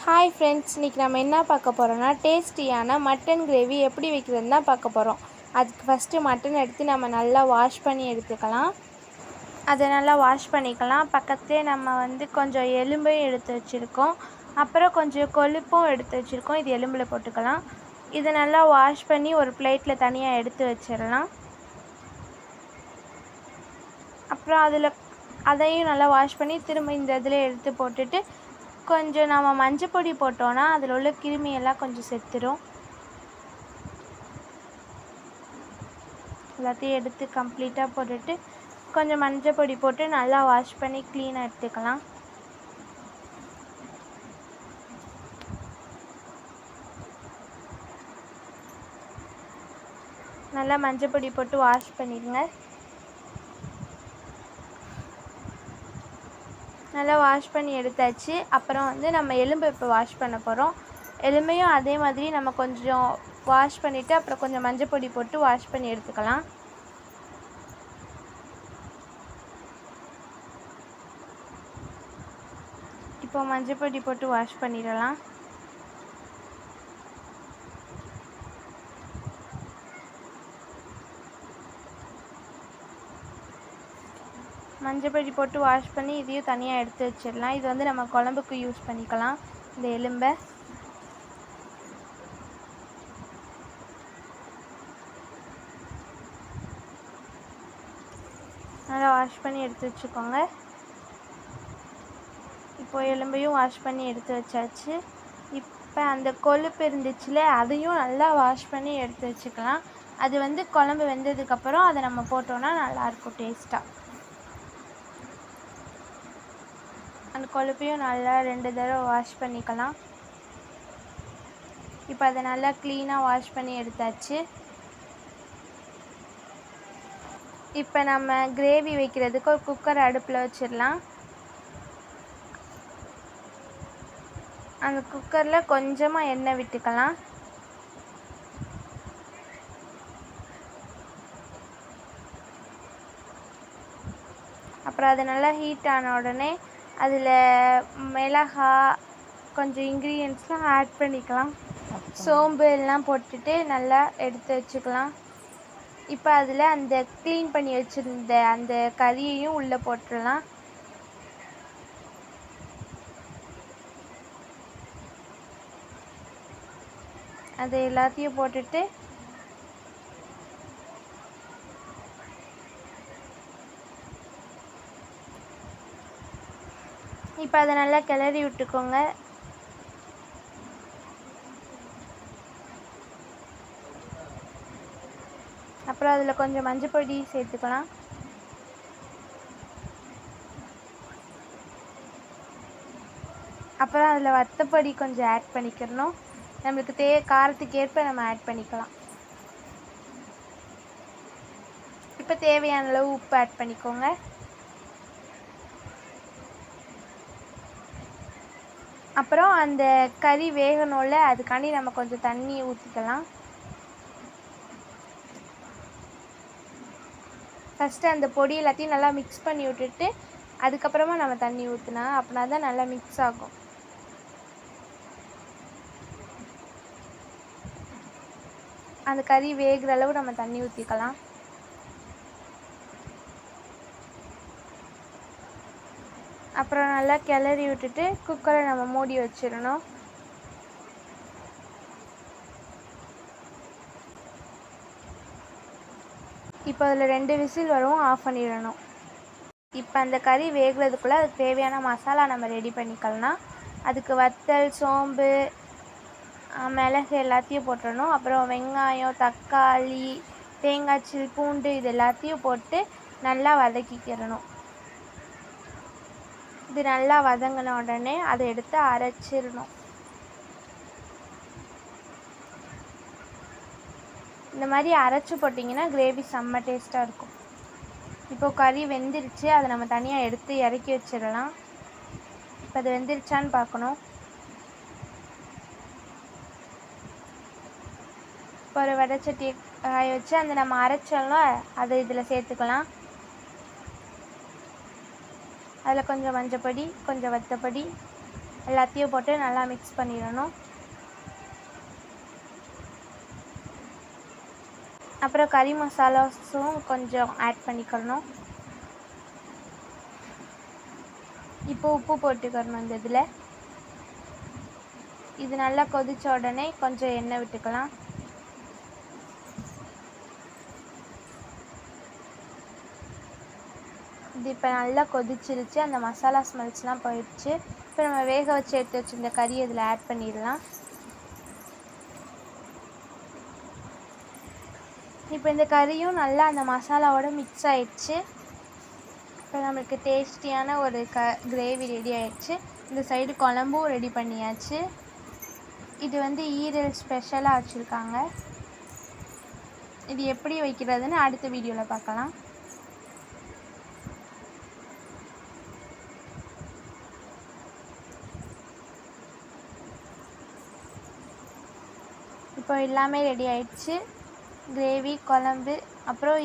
Hi friends, இன்றைக்கி நம்ம என்ன பார்க்க போகிறோன்னா டேஸ்டியான மட்டன் கிரேவி எப்படி வைக்கிறதுன்னு தான் பார்க்க போகிறோம். அதுக்கு ஃபஸ்ட்டு மட்டன் எடுத்து நம்ம நல்லா வாஷ் பண்ணி எடுத்துக்கலாம். அதை நல்லா வாஷ் பண்ணிக்கலாம். பக்கத்துலேயே நம்ம கொஞ்சம் எலும்பையும் எடுத்து வச்சுருக்கோம். அப்புறம் கொஞ்சம் கொழுப்பும் எடுத்து வச்சுருக்கோம். இது எலும்பில் போட்டுக்கலாம். இதை நல்லா வாஷ் பண்ணி ஒரு பிளேட்டில் தனியாக எடுத்து வச்சிடலாம். அப்புறம் அதையும் நல்லா வாஷ் பண்ணி திரும்ப இந்த இதில் எடுத்து போட்டுட்டு கொஞ்சம் நம்ம மஞ்சள் பொடி போட்டோன்னா அதில் உள்ள கிருமியெல்லாம் கொஞ்சம் செத்துரும். எல்லாத்தையும் எடுத்து கம்ப்ளீட்டாக போட்டுட்டு கொஞ்சம் மஞ்சள் பொடி போட்டு நல்லா வாஷ் பண்ணி க்ளீனாக எடுத்துக்கலாம். நல்லா மஞ்சள் பொடி போட்டு வாஷ் பண்ணிடுங்க. நல்லா வாஷ் பண்ணி எடுத்தாச்சு. அப்புறம் நம்ம எலும்பு இப்போ வாஷ் பண்ண போகிறோம். எலும்பையும் அதே மாதிரி நம்ம கொஞ்சம் வாஷ் பண்ணிவிட்டு அப்புறம் கொஞ்சம் மஞ்சள் பொடி போட்டு வாஷ் பண்ணி எடுத்துக்கலாம். இப்போ மஞ்சள் பொடி போட்டு வாஷ் பண்ணிடலாம். மஞ்சள் பொடி போட்டு வாஷ் பண்ணி இதையும் தனியாக எடுத்து வச்சிடலாம். இது நம்ம குழம்புக்கு யூஸ் பண்ணிக்கலாம். இந்த எலும்பை நல்லா வாஷ் பண்ணி எடுத்து வச்சுக்கோங்க. இப்போது எலும்பையும் வாஷ் பண்ணி எடுத்து வச்சாச்சு. இப்போ அந்த கொழுப்பு இருந்துச்சுல அதையும் நல்லா வாஷ் பண்ணி எடுத்து வச்சுக்கலாம். அது குழம்பு வெந்ததுக்கப்புறம் அதை நம்ம போட்டோன்னா நல்லாயிருக்கும் டேஸ்ட்டாக. அந்த கொழுப்பையும் நல்லா 2 தடவை வாஷ் பண்ணிக்கலாம். இப்போ அதை நல்லா க்ளீனாக வாஷ் பண்ணி எடுத்தாச்சு. இப்போ நம்ம கிரேவி வைக்கிறதுக்கு ஒரு குக்கர் அடுப்பில் வச்சிடலாம். அந்த குக்கரில் கொஞ்சமாக எண்ணெய் விட்டுக்கலாம். அப்புறம் அது நல்லா ஹீட் ஆன உடனே அதில் மிளகாய் கொஞ்சம் இன்க்ரீடியன்ட்ஸ்லாம் ஆட் பண்ணிக்கலாம். சோம்பு எல்லாம் போட்டுட்டு நல்லா எடுத்து வச்சுக்கலாம். இப்போ அதில் அந்த க்ளீன் பண்ணி வச்சுருந்த அந்த கறியையும் உள்ளே போட்டுடலாம். அதை எல்லாத்தையும் போட்டுட்டு இப்போ அதை நல்லா கிளறி விட்டுக்கோங்க. அப்புறம் அதில் கொஞ்சம் மஞ்சள் பொடி சேர்த்துக்கலாம். அப்புறம் அதில் வத்தப்பொடி கொஞ்சம் ஆட் பண்ணிக்கிறணும். நம்மளுக்கு காரத்துக்கு ஏற்ப நம்ம ஆட் பண்ணிக்கலாம். இப்போ தேவையான அளவு உப்பு ஆட் பண்ணிக்கோங்க. அப்புறம் அந்த கறி வேகணும்ல, அதுக்காண்டி நம்ம கொஞ்சம் தண்ணி ஊற்றிக்கலாம். ஃபஸ்ட்டு அந்த பொடி எல்லாத்தையும் நல்லா மிக்ஸ் பண்ணி விட்டுட்டு அதுக்கப்புறமா நம்ம தண்ணி ஊற்றினா அப்படின்னா தான் நல்லா மிக்ஸ் ஆகும். அந்த கறி வேகிற அளவு நம்ம தண்ணி ஊற்றிக்கலாம். அப்புறம் நல்லா கிளறி விட்டுட்டு குக்கரை நம்ம மூடி வச்சிடணும். இப்போ அதில் 2 விசில் வரும், ஆஃப் பண்ணிடணும். இப்போ அந்த கறி வேகிறதுக்குள்ளே அதுக்கு தேவையான மசாலா நம்ம ரெடி பண்ணிக்கலாம். அதுக்கு வத்தல், சோம்பு, மிளகு எல்லாத்தையும் போட்டுடணும். அப்புறம் வெங்காயம், தக்காளி, தேங்காய் சில், பூண்டு இது எல்லாத்தையும் போட்டு நல்லா வதக்கிக்கிறணும். இது நல்லா வதங்கின உடனே அதை எடுத்து அரைச்சிடணும். இந்த மாதிரி அரைச்சி போட்டிங்கன்னா கிரேவி செம்ம டேஸ்ட்டாக இருக்கும். இப்போது கறி வெந்துருச்சு. அதை நம்ம தனியாக எடுத்து இறக்கி வச்சிடலாம். இப்போ அது வெந்துருச்சான்னு பார்க்கணும். இப்போ ஒரு வடைச்சட்டியை காய வச்சு அந்த நம்ம அரைச்சோம்ல அதை இதில் சேர்த்துக்கலாம். அதில் கொஞ்சம் மஞ்சள் பொடி, கொஞ்சம் வத்தப்பொடி, எல்லாத்தையும் போட்டு நல்லா மிக்ஸ் பண்ணிடணும். அப்புறம் கறி மசாலாஸும் கொஞ்சம் ஆட் பண்ணிக்கணும். இப்போ உப்பு போட்டுக்கணும் இந்த இதில். இது நல்லா கொதித்த உடனே கொஞ்சம் எண்ணெய் விட்டுக்கலாம். இது இப்போ நல்லா கொதிச்சிருச்சு. அந்த மசாலா ஸ்மெல்ஸ்லாம் போயிடுச்சு. இப்போ நம்ம வேக வச்சு எடுத்து வச்சுருந்த கறி இதில் ஆட் பண்ணிடலாம். இப்போ இந்த கறியும் நல்லா அந்த மசாலாவோட மிக்ஸ் ஆகிடுச்சு. இப்போ நம்மளுக்கு டேஸ்டியான ஒரு கிரேவி ரெடி ஆகிடுச்சு. இந்த சைடு குழம்பும் ரெடி பண்ணியாச்சு. இது வந்து ஈரல் ஸ்பெஷலாக வச்சுருக்காங்க. இது எப்படி வைக்கிறதுன்னு அடுத்த வீடியோவில் பார்க்கலாம். இப்போ எல்லாமே ரெடி ஆயிடுச்சு. கிரேவி, குழம்பு, அப்புறம்